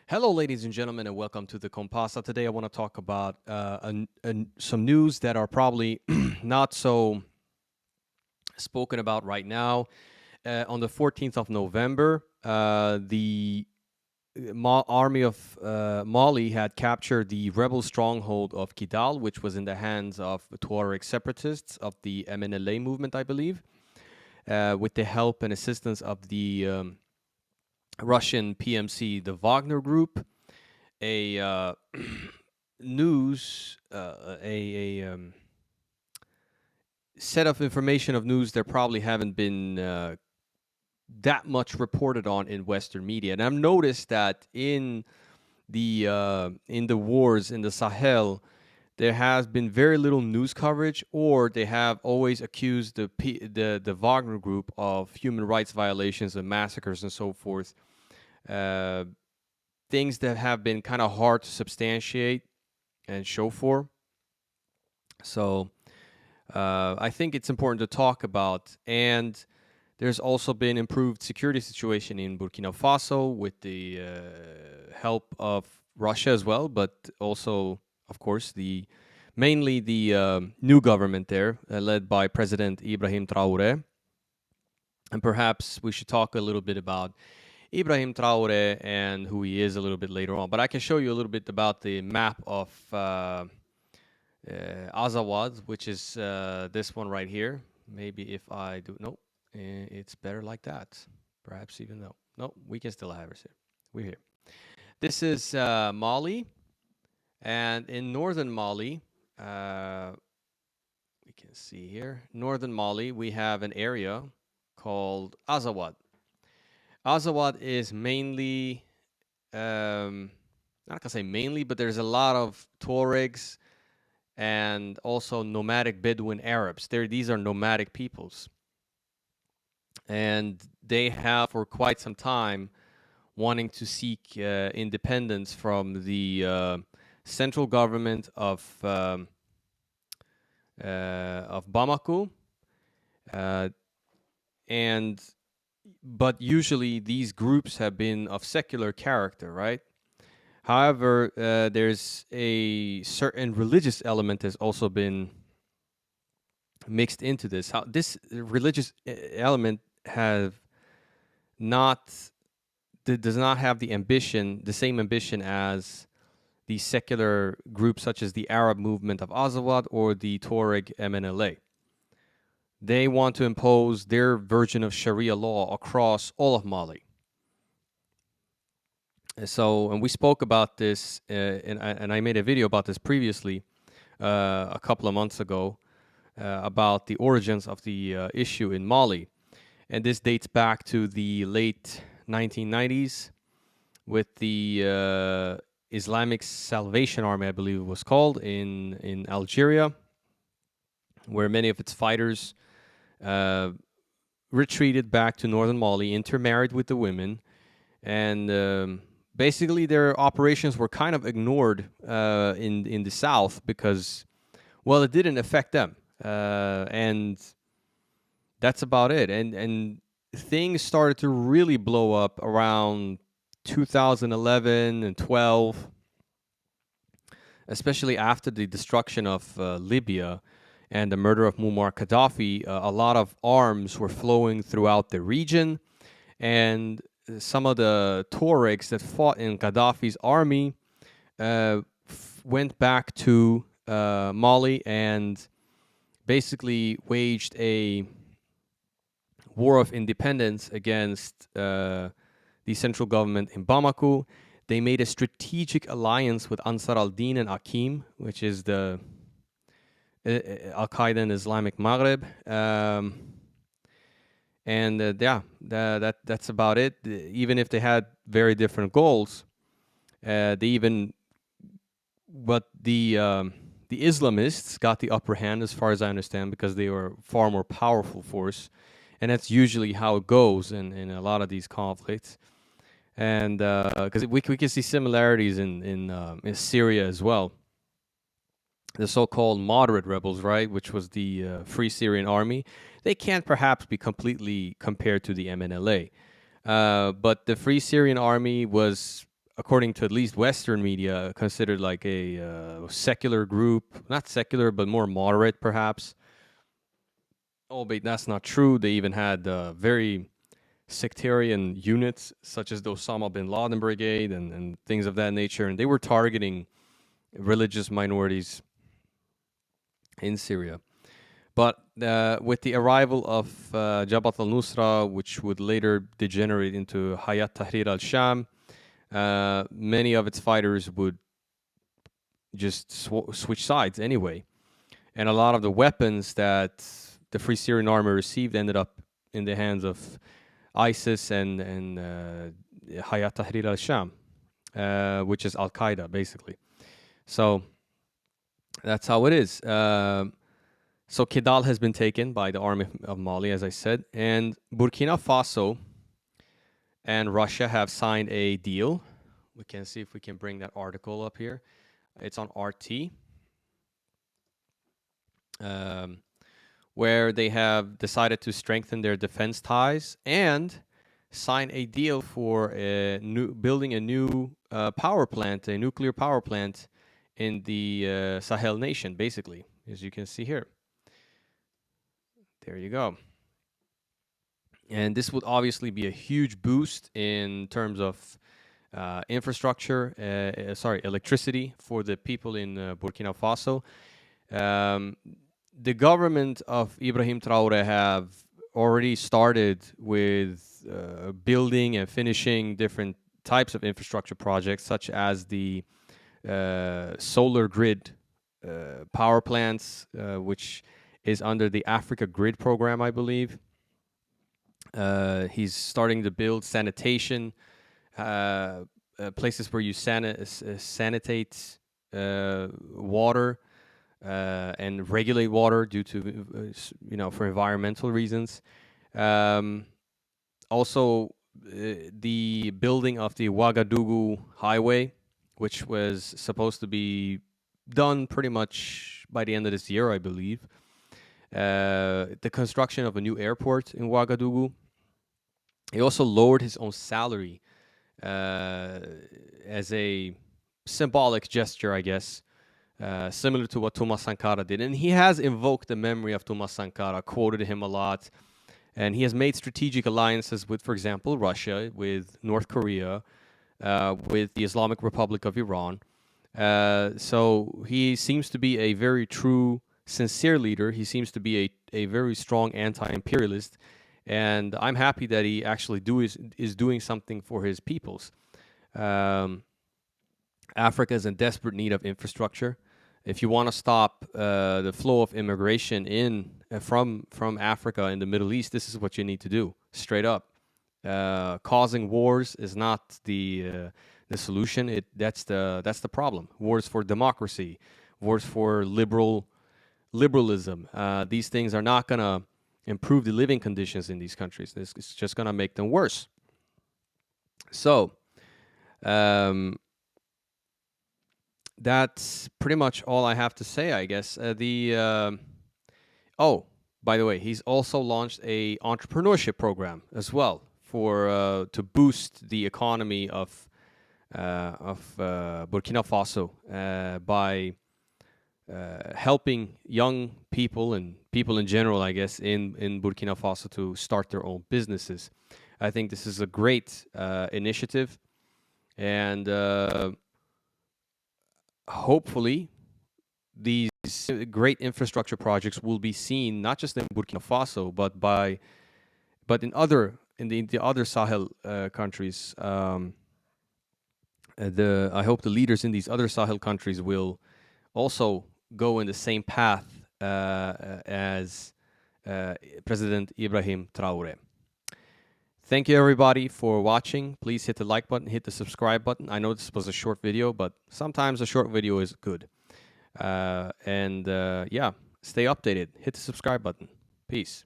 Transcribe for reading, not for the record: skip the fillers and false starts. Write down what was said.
Hello, ladies and gentlemen, and welcome to the Compasa. Today, I want to talk about some news that are probably not so spoken about right now. On the 14th of November, the army of Mali had captured the rebel stronghold of Kidal, which was in the hands of Tuareg separatists of the MNLA movement, I believe, with the help and assistance of the Russian PMC, the Wagner Group. A news a set of information of news that probably haven't been that much reported on in Western media, and I've noticed that in the wars in the Sahel, there has been very little news coverage, or they have always accused the Wagner Group of human rights violations and massacres and so forth. Uh, Things that have been kind of hard to substantiate and show for. So I think it's important to talk about. And there's also been improved security situation in Burkina Faso with the help of Russia as well, but also, of course, the mainly the new government there, led by President Ibrahim Traore. And perhaps we should talk a little bit about Ibrahim Traore and who he is a little bit later on. But I can show you a little bit about the map of Azawad, which is this one right here. Maybe if I do, no, it's better like that. Perhaps even though, no, we can still have it here. We're here. This is Mali, and in northern Mali, we can see here, northern Mali, we have an area called Azawad. Azawad is mainly, not gonna say mainly, but there's a lot of Tuaregs and also nomadic Bedouin Arabs. These are nomadic peoples, and they have for quite some time wanting to seek independence from the central government of Bamako, and but usually these groups have been of secular character, right? However, there's a certain religious element has also been mixed into this. How this religious element have not does not have the ambition, the same ambition as the secular groups such as the Arab movement of Azawad or the Tuareg MNLA. They want to impose their version of Sharia law across all of Mali. And we spoke about this, and I made a video about this previously, a couple of months ago, about the origins of the issue in Mali. And this dates back to the late 1990s with the Islamic Salvation Army, I believe it was called, in Algeria, where many of its fighters retreated back to northern Mali, intermarried with the women, and basically their operations were kind of ignored in the south because, well, it didn't affect them, and that's about it. And things started to really blow up around 2011 and 12, especially after the destruction of Libya and the murder of Muammar Gaddafi. A lot of arms were flowing throughout the region, and some of the Tuaregs that fought in Gaddafi's army went back to Mali and basically waged a war of independence against the central government in Bamako. They made a strategic alliance with Ansar al-Din and Akim, which is the Al-Qaeda in Islamic Maghreb. That's about it. Even if they had very different goals, but the Islamists got the upper hand, as far as I understand, because they were a far more powerful force, and that's usually how it goes in a lot of these conflicts. And because we can see similarities in Syria as well. The so-called moderate rebels, right, which was the Free Syrian Army, they can't perhaps be completely compared to the MNLA. But the Free Syrian Army was according to at least Western media, considered like a secular group. Not secular, but more moderate, perhaps. Albeit that's not true. They even had very sectarian units, such as the Osama bin Laden Brigade and things of that nature. And they were targeting religious minorities in Syria. But with the arrival of Jabhat al-Nusra, which would later degenerate into Hayat Tahrir al-Sham, many of its fighters would just switch sides anyway. And a lot of the weapons that the Free Syrian Army received ended up in the hands of ISIS and Hayat Tahrir al-Sham, which is Al-Qaeda, basically. So that's how it is. So Kidal has been taken by the army of Mali, as I said, and Burkina Faso and Russia have signed a deal. We can see if we can bring that article up here. It's on RT, where they have decided to strengthen their defense ties and sign a deal for building a new power plant, a nuclear power plant in the Sahel nation, basically, as you can see here. There you go. And this would obviously be a huge boost in terms of infrastructure, electricity for the people in Burkina Faso. The government of Ibrahim Traore have already started with building and finishing different types of infrastructure projects, such as the solar grid power plants, which is under the Africa Grid program, I believe. He's starting to build sanitation, places where you sanitate water and regulate water due to, for environmental reasons. Also, the building of the Ouagadougou highway, which was supposed to be done pretty much by the end of this year, I believe. The construction of a new airport in Ouagadougou. He also lowered his own salary as a symbolic gesture, I guess, similar to what Thomas Sankara did. And he has invoked the memory of Thomas Sankara, quoted him a lot. And he has made strategic alliances with, for example, Russia, with North Korea, with the Islamic Republic of Iran. So he seems to be a very true, sincere leader. He seems to be a very strong anti-imperialist. And I'm happy that he actually is doing something for his peoples. Africa is in desperate need of infrastructure. If you want to stop the flow of immigration from Africa in the Middle East, this is what you need to do, straight up. Causing wars is not the solution. That's the problem. Wars for democracy, wars for liberalism. These things are not gonna improve the living conditions in these countries. It's just gonna make them worse. So, that's pretty much all I have to say, I guess. Oh, by the way, he's also launched a entrepreneurship program as well for to boost the economy of Burkina Faso by helping young people and people in general, I guess, in Burkina Faso to start their own businesses. I think this is a great initiative, and hopefully these great infrastructure projects will be seen not just in Burkina Faso, but in the other Sahel countries. I hope the leaders in these other Sahel countries will also go in the same path as President Ibrahim Traore. Thank you, everybody, for watching. Please hit the like button, hit the subscribe button. I know this was a short video, but sometimes a short video is good. Yeah, stay updated. Hit the subscribe button. Peace.